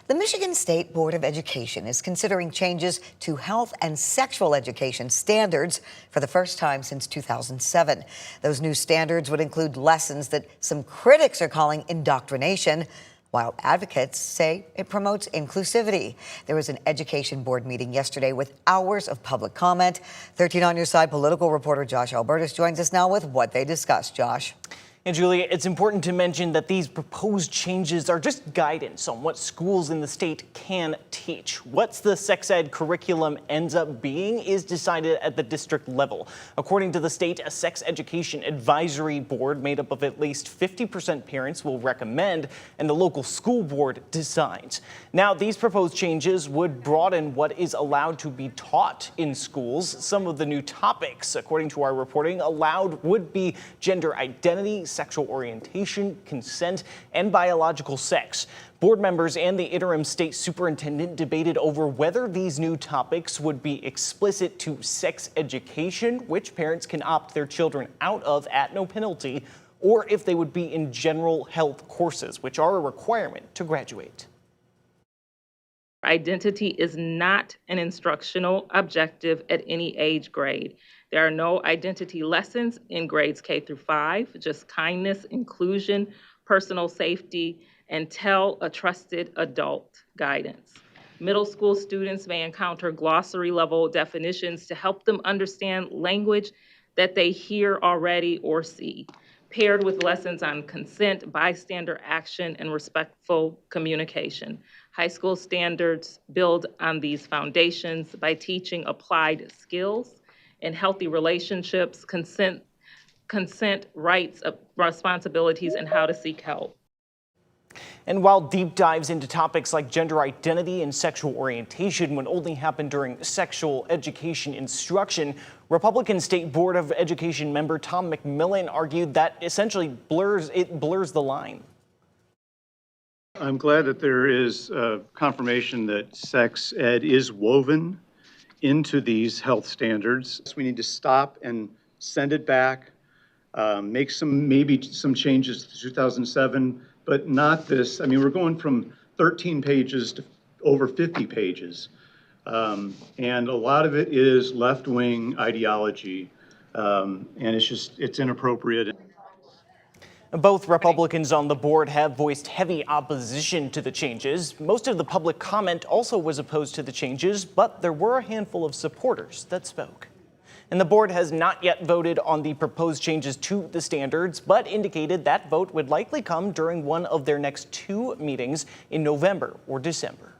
The Michigan State Board of Education is considering changes to health and sexual education standards for the first time since 2007. Those new standards would include lessons that some critics are calling indoctrination, while advocates say it promotes inclusivity. There was an education board meeting yesterday with hours of public comment. 13 on Your Side political reporter Josh Albertus joins us now with what they discussed. Josh. And Julia, it's important to mention that these proposed changes are just guidance on what schools in the state can teach. What the sex ed curriculum ends up being is decided at the district level. According to the state, a sex education advisory board made up of at least 50% parents will recommend, and the local school board decides. Now, these proposed changes would broaden what is allowed to be taught in schools. Some of the new topics, according to our reporting, allowed would be gender identity, sexual orientation, consent, and biological sex. Board members and the interim state superintendent debated over whether these new topics would be explicit to sex education, which parents can opt their children out of at no penalty, or if they would be in general health courses, which are a requirement to graduate. Identity is not an instructional objective at any age grade. There are no identity lessons in grades K through 5, just kindness, inclusion, personal safety, and tell a trusted adult guidance. Middle school students may encounter glossary level definitions to help them understand language that they hear already or see, paired with lessons on consent, bystander action, and respectful communication. High school standards build on these foundations by teaching applied skills in healthy relationships, consent rights, responsibilities, and how to seek help. And while deep dives into topics like gender identity and sexual orientation would only happen during sexual education instruction, Republican State Board of Education member Tom McMillan argued that essentially blurs the line. I'm glad that there is confirmation that sex ed is woven into these health standards. We need to stop and send it back, make maybe some changes to 2007, but not this. I mean, we're going from 13 pages to over 50 pages. And a lot of it is left-wing ideology, and it's inappropriate. Both Republicans on the board have voiced heavy opposition to the changes. Most of the public comment also was opposed to the changes, but there were a handful of supporters that spoke. And the board has not yet voted on the proposed changes to the standards, but indicated that vote would likely come during one of their next 2 meetings in November or December.